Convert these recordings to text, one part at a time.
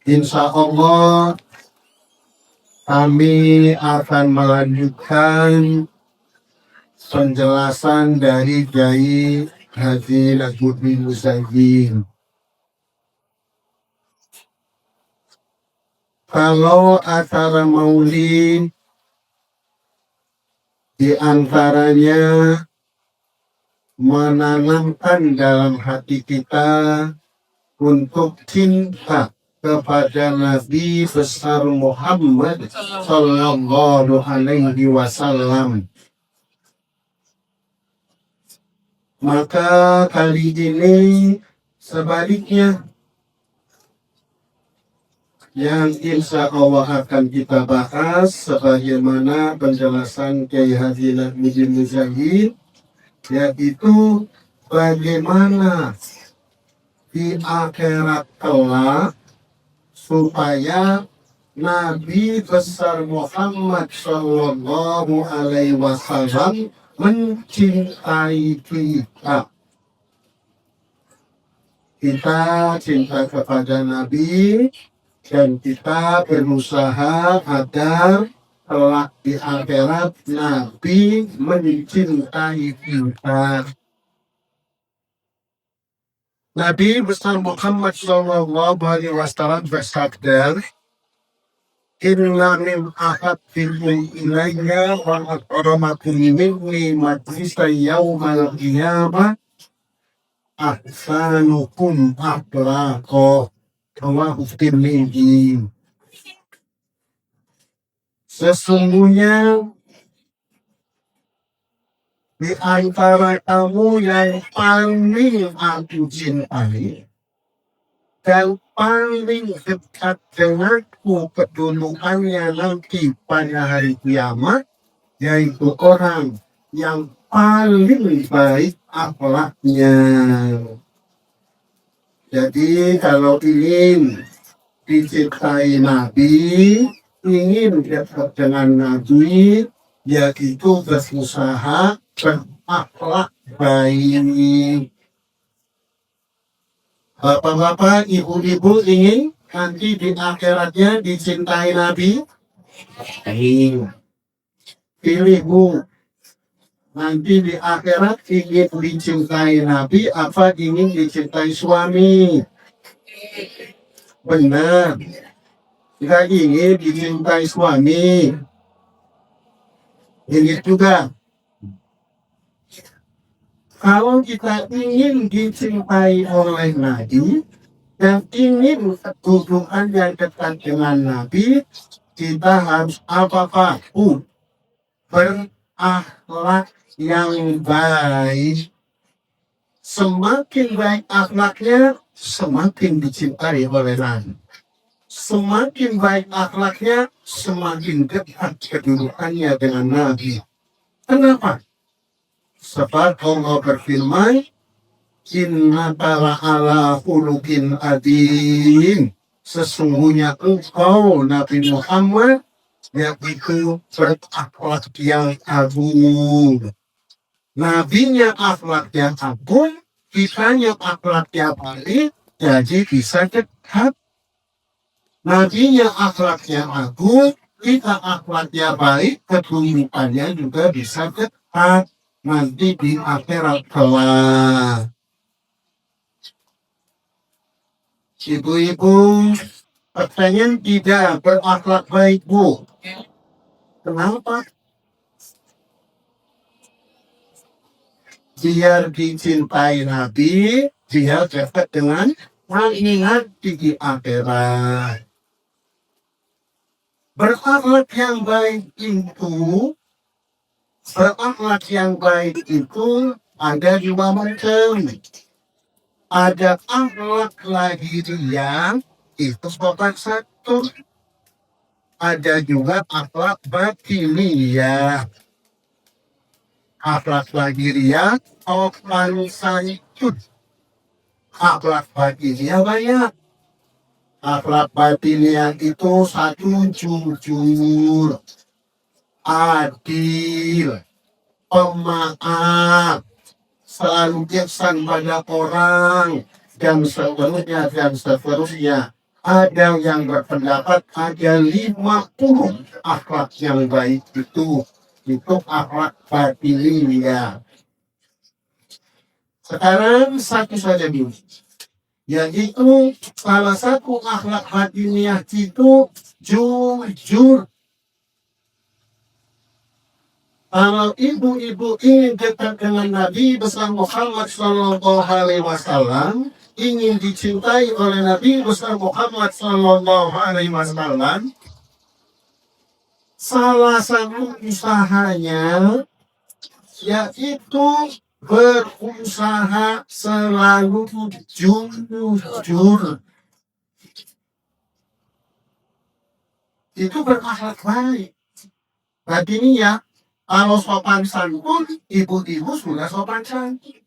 Insya Allah kami akan melanjutkan penjelasan dari Kiai Haji Najmuddin Muzagin. Kalau acara maulid di antaranya menanamkan dalam hati kita untuk cinta kepada Nabi besar Muhammad Sallallahu Alaihi Wasallam. Maka kali ini sebaliknya, yang insya Allah akan kita bahas sebagaimana penjelasan Kiai Haji Najmuddin Muzagin, yaitu bagaimana di akhirat kelak supaya Nabi besar Muhammad Sallallahu Alaihi Wasallam mencintai kita. Kita cinta kepada Nabi dan kita berusaha agar kelak di akhirat Nabi mencintai kita. Nabi besar Muhammad Sallallahu Alaihi Wasallam bersabda, Inna min ahabbikum ilayya wa akramakum minni majlisa yawmal qiyamah ahsanukum akhlaqa. Rawahu Tirmidzi. Sesungguhnya di antara kamu yang paling aku cintai dan paling dekat denganku kedudukannya nanti pada hari kiamat, yaitu orang yang paling baik akhlaknya. Jadi kalau ingin dicintai Nabi, ingin dekat dengan Nabi, yaitu berusaha berakhlak baik. Bapak-bapak, ibu-ibu ingin nanti di akhiratnya dicintai Nabi? Pilih Bu. Nanti di akhirat ingin dicintai Nabi apa ingin dicintai suami? Benar. Jika ingin dicintai suami, ingin juga. Kalau kita ingin dicintai oleh Nabi dan ingin kedudukan yang dekat dengan Nabi, kita harus apa-apa? Berakhlak yang baik. Semakin baik akhlaknya, semakin dicintai oleh Nabi. Semakin baik akhlaknya, semakin dekat kedudukannya dengan Nabi. Kenapa? Sebab Allah berfirman, Innaka la'ala khuluqin adzim. Sesungguhnya engkau Nabi Muhammad yaitu berakhlak yang agung. Nabinya akhlaknya agung, kitanya akhlaknya baik, jadi bisa dekat. Nabinya akhlaknya agung, kita akhlaknya baik, kedudukannya juga bisa dekat. Nanti di akhirat kelak. Ibu-ibu pengen tidak berakhlak baik, Bu. Kenapa? Biar dicintai Nabi, dia dekat dengan mengingat di akhirat. Berakhlak yang baik itu ada dua macam. Ada akhlak lahiriah, itu sopan satu. Ada juga akhlak batiniah. Akhlak lahiriah, sopan santun. Akhlak batiniah banyak. Akhlak batiniah itu satu, jujur, adil, pemaaf, selalu ihsan pada orang, dan seterusnya dan seterusnya. Ada yang berpendapat ada 50 akhlak yang baik itu akhlak batiniah. Sekarang satu saja dulu, yaitu salah satu akhlak batiniah itu jujur. Kalau ibu-ibu ingin dekat dengan Nabi besar Muhammad Sallallahu Alaihi Wasallam, ingin dicintai oleh Nabi besar Muhammad Sallallahu Alaihi Wasallam, salah satu usahanya yaitu berusaha selalu jujur. Itu berakhlak baik. Batiniah. Kalau sopan santun, ibu-ibu sudah sopan santun.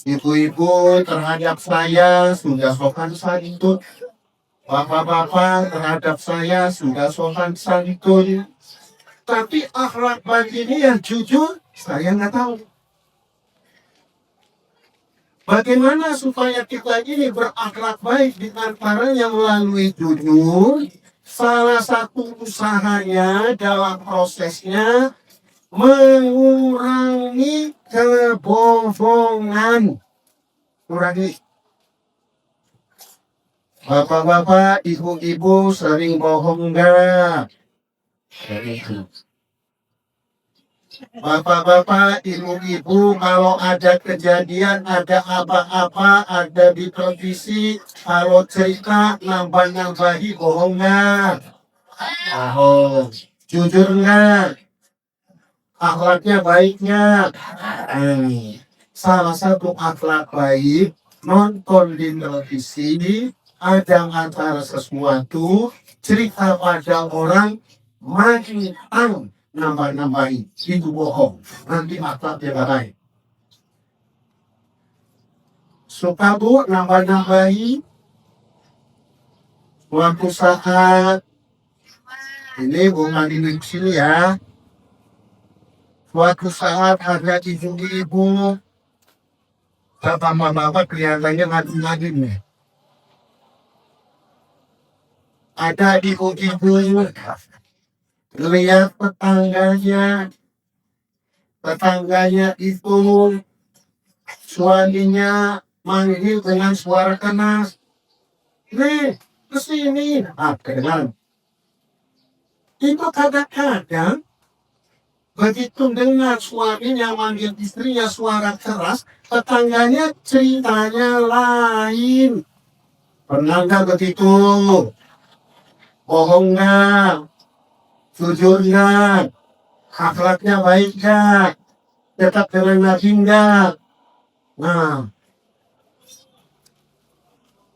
Ibu-ibu terhadap saya sudah sopan santun. Bapak-bapak terhadap saya sudah sopan santun. Tapi akhlak batiniah jujur, saya nggak tahu. Bagaimana supaya kita ini berakhlak baik di antaranya melalui jujur? Salah satu usahanya dalam prosesnya mengurangi kebohongan. Kurangi. Bapak-bapak, ibu-ibu sering bohong enggak? Bapak-bapak, ibu-ibu, kalau ada kejadian, ada apa-apa, ada di televisi, kalau cerita nambah-nambahi bohong enggak? Bohong. Jujur enggak? Akhlaknya baiknya. Salah satu akhlak baik, nonton di televisi, ada antara sesuatu, cerita pada orang, makin nambah-nambahin, itu bohong. Nanti akhlaknya baik. Suka bu nambah-nambahin? Suatu saat, ini bukan di sini ya. Suatu saat ada ibu-ibu, bapak-bapak kelihatannya ngadu-ngadu nih. Ada ibu-ibu lihat tetangganya itu suaminya manggil dengan suara keras, nih kesini. Kedengaran. Itu kadang-kadang begitu dengar suaminya manggil istrinya suara keras, tetangganya ceritanya lain. Pernah nggak begitu? Bohong nggak? Jujur nggak? Akhlaknya baik nggak? Dekat dengan Nabi nggak? Nah,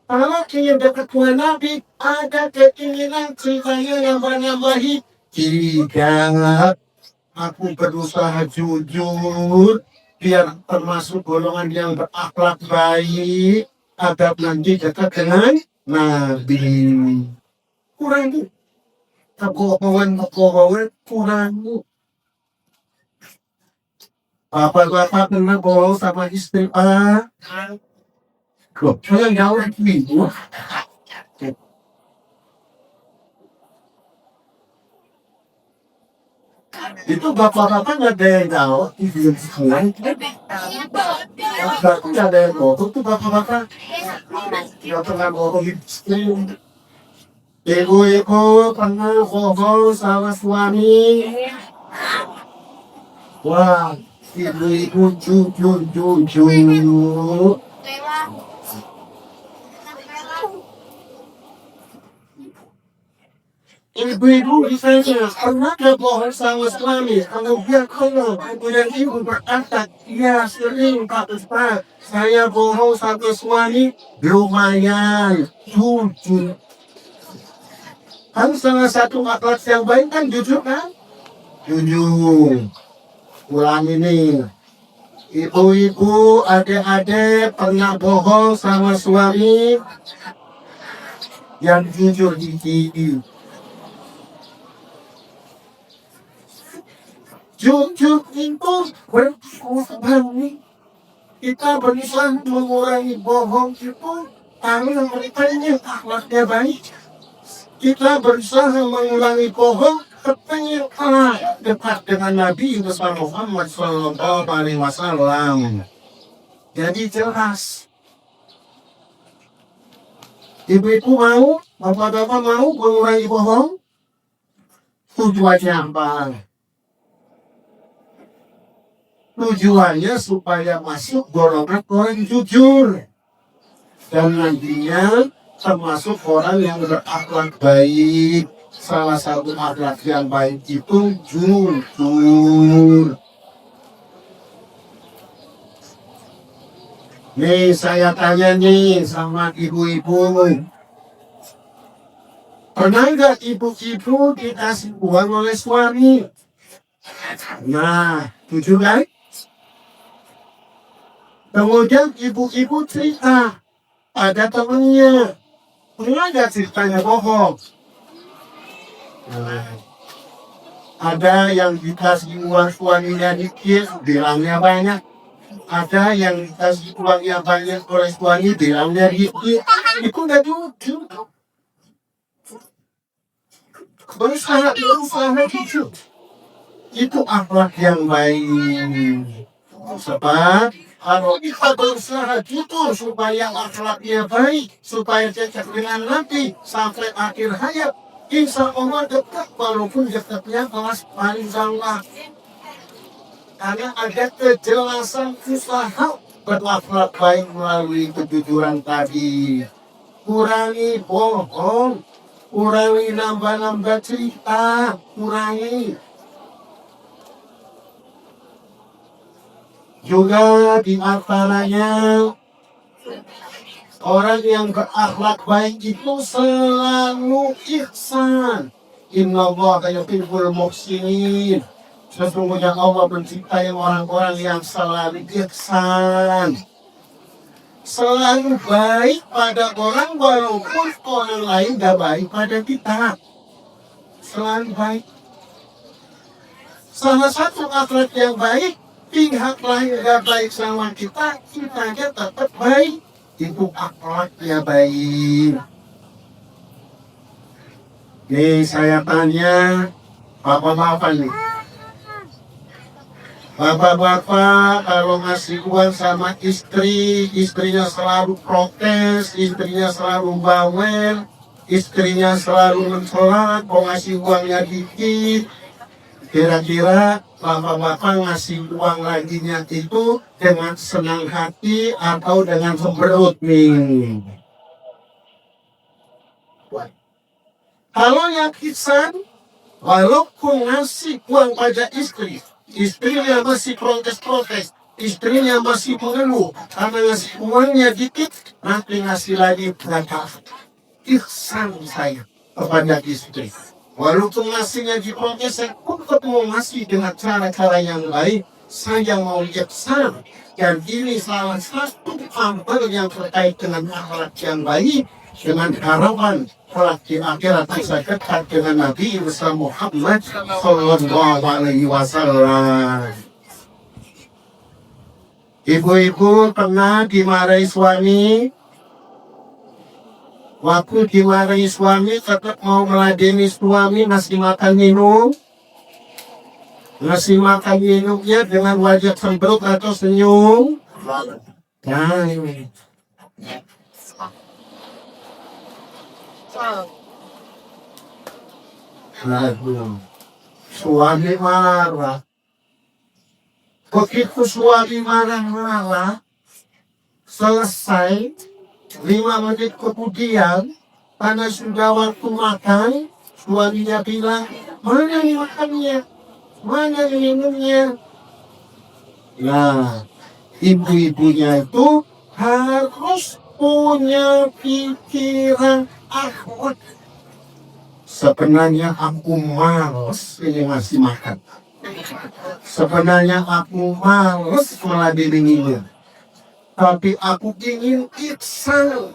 kalau ingin dekat dengan Nabi, ada keinginan ceritanya nambah-nambahi. Tidak, aku berusaha jujur, biar termasuk golongan yang berakhlak baik, agar nanti dekat dengan Nabi. Kurangi. Kebohongan kurangi. Bapak-bapak pernah bohong sama istri Kok saya jauh gitu? Itu bapak-bapak nggak ada yang tahu di film sekolah. Berarti nggak ada yang bohong tuh bapak-bapak. Nggak pernah bohong istri. Ibu-ibu pernah bohong sama suami. Wah, ibu-ibu jujur. Ibu-ibu misalnya pernah gak bohong sama suami, kemudian ibu berkata, ya sering Pak Ustaz, saya bohong sama suami, lumayan, jujur. Kan salah satu akhlak yang baik kan jujur kan? Jujur. Ulangi nih. Ibu-ibu, adik-adik pernah bohong sama suami yang jujur di TV. Jujur itu berkorban. Kita berusaha mengurangi bohong itu karena mereka ini akhlaknya baik. Kita berusaha mengulangi bohong, kepengen dekat dengan Nabi besar Muhammad Sallallahu Alaihi Wasallam. Jadi jelas, ibu-ibu mau, bapak-bapak mau mengurangi bohong, tujuannya apa? Tujuannya supaya masuk golongan orang jujur dan nantinya termasuk orang yang berakhlak baik. Salah satu akhlak yang baik itu jujur. Nih saya tanya nih sama ibu-ibu, pernah nggak ibu-ibu dikasih uang oleh suami? Nah, jujur kan? Kemudian ibu-ibu cerita ada temennya, pernah nggak ceritanya bohong? Nah, ada yang dikasih uang suaminya dikit, bilangnya banyak. Ada yang dikasih uang yang banyak oleh suami, bilangnya dikit. Itu nggak jujur. Berusaha jujur. Itu akhlak yang baik. Sebab kalau kita berusaha jujur supaya akhlaknya baik, supaya dekat dengan Nabi sampai akhir hayat, insya Allah dekat, walaupun dekatnya kelas paling bawah. Karena ada kejelasan usaha berakhlak baik melalui kejujuran tadi. Kurangi bohong, kurangi nambah-nambah cerita, kurangi. Juga di antaranya orang yang berakhlak baik itu selalu ihsan. Innallaha yuhibbul muhsinin. Sesungguhnya Allah mencintai orang-orang yang selalu ihsan, selalu baik pada orang walaupun orang lain gak baik pada kita. Selalu baik. Salah satu akhlak yang baik, pihak lain gak baik sama kita, kitanya tetap baik. Itu akhlaknya baik. Nih saya tanya, bapak-bapak nih. Bapak-bapak kalau ngasih uang sama istri, istrinya selalu protes, istrinya selalu bawel, istrinya selalu mencela, kok ngasih uangnya dikit. Kira-kira bapak-bapak ngasih uang laginya itu dengan senang hati atau dengan sembrut nih? Kalau yang ihsan, walaupun ngasih uang pada istri, istrinya masih protes-protes, istrinya masih mengeluh karena ngasih uangnya dikit, nanti ngasih lagi berapa. Ihsan saya kepada istri. Walaupun ngasihnya diprotes, saya pun ketemu ngasih dengan cara-cara yang baik. Saya mau ihsan. Dan ini salah satu amal yang terkait dengan akhlak yang baik, dengan harapan kelak di akhirat bisa dekat dengan Nabi besar Muhammad Sallallahu Alaihi Wasallam. Ibu-ibu pernah dimarahi suami, waktu dimarahi suami tetap mau meladeni suami, ngasih makan minum, ngasih makan minumnya dengan wajah cemberut atau senyum. Nah, ini. Suami marah. Begitu suami marah-marah, selesai 5 menit kemudian, karena sudah waktu makan, suaminya bilang, mana nih makannya? Mana nih minumnya? Nah, ibu-ibunya itu harus punya pikiran akhlak. Sebenarnya aku malas ini ngasih makan. Sebenarnya aku malas meladeninya. Tapi aku ingin ihsan,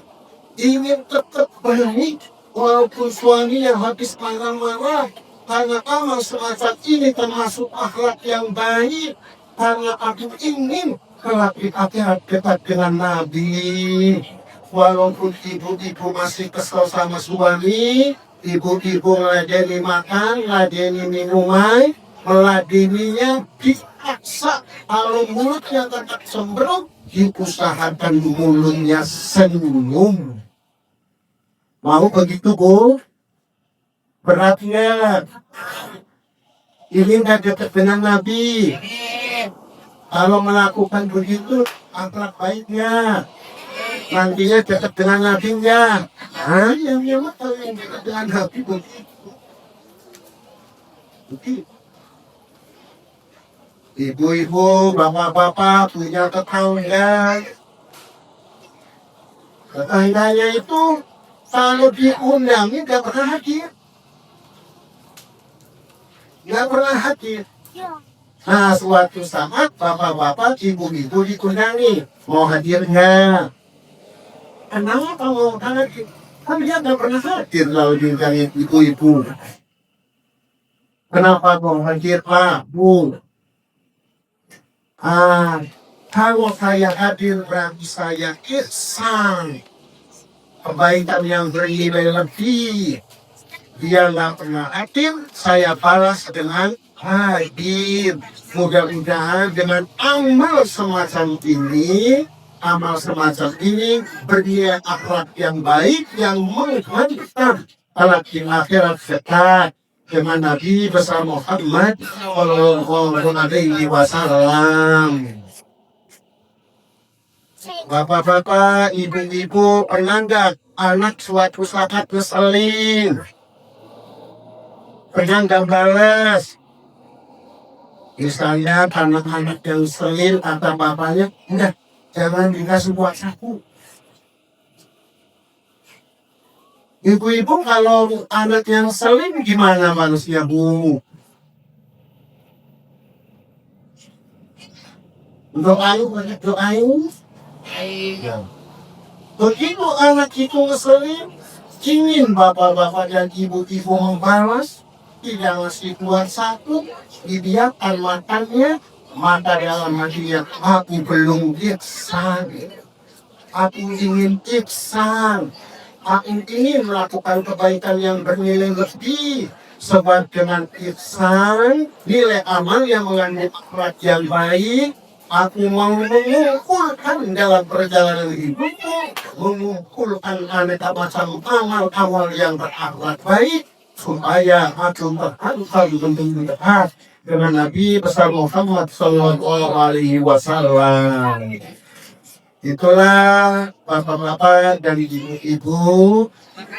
ingin tetap baik walaupun suaminya habis marah-marah. Karena amal semacam ini termasuk akhlak yang baik. Karena aku ingin kelak di akhirat dekat dengan Nabi. Walaupun ibu-ibu masih kesel sama suami, ibu-ibu meladeni makan, meladeni minuman, meladeninya dipaksa. Kalau mulutnya tetap cemberut, diusahakan mulutnya senyum. Mau begitu, Bu? Beratnya ini nggak dekat dengan Nabi. Kalau melakukan begitu, akhlak baiknya nantinya dekat dengan Nabi enggak? Yang memang kalau yang dekat dengan Nabi begitu. Ibu-ibu, bapak-bapak punya tetangga. Tetangganya itu kalau diundangin nggak pernah hadir. Nggak pernah hadir. Nah, suatu saat bapak-bapak, ibu-ibu dikundangi, mau hadir nggak? Kenapa mau hadir? Kan dia nggak pernah hadir kalau diundangin ibu-ibu. Kenapa mau hadir, Pak, Bu? Kalau saya hadir berarti saya ihsan, kebaikan yang bernilai lebih. Dia nggak pernah hadir, saya balas dengan hadir. Mudah-mudahan dengan amal semacam ini bernilai akhlak yang baik yang menghantar alat di akhirat dekat dengan Nabi besar Muhammad Sallallahu Alaihi Wasallam. Bapak-bapak, ibu-ibu, pernah nggak anak suatu saat ngeselin? Pernah nggak balas? Misalnya anak-anak yang selin kata bapaknya, enggak, jangan dikasih buat sapu. Ibu-ibu kalau anak yang selin gimana manusia, Bu? Doain, banyak doain. Begitu anak itu ngeselin, ingin bapak-bapak dan ibu-ibu membalas, tidak ngasih buat satu, dibiarkan makannya, maka dalam hatinya, aku belum ihsan, aku ingin ihsan, aku ingin melakukan kebaikan yang bernilai lebih. Sebab dengan ihsan, nilai amal yang mengandung akhlak yang baik, aku mau mengumpulkan dalam perjalanan hidupku, mengumpulkan aneka macam amal-amal yang berakhlak baik, supaya aku berhantar lebih dekat dengan Nabi besar Muhammad Sallallahu Alaihi Wasallam. Itulah bapak-bapak dan ibu-ibu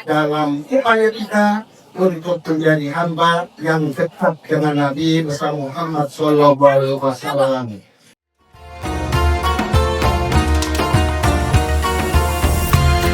dalam upaya kita untuk menjadi hamba yang dekat dengan Nabi besar Muhammad Sallallahu Alaihi Wasallam.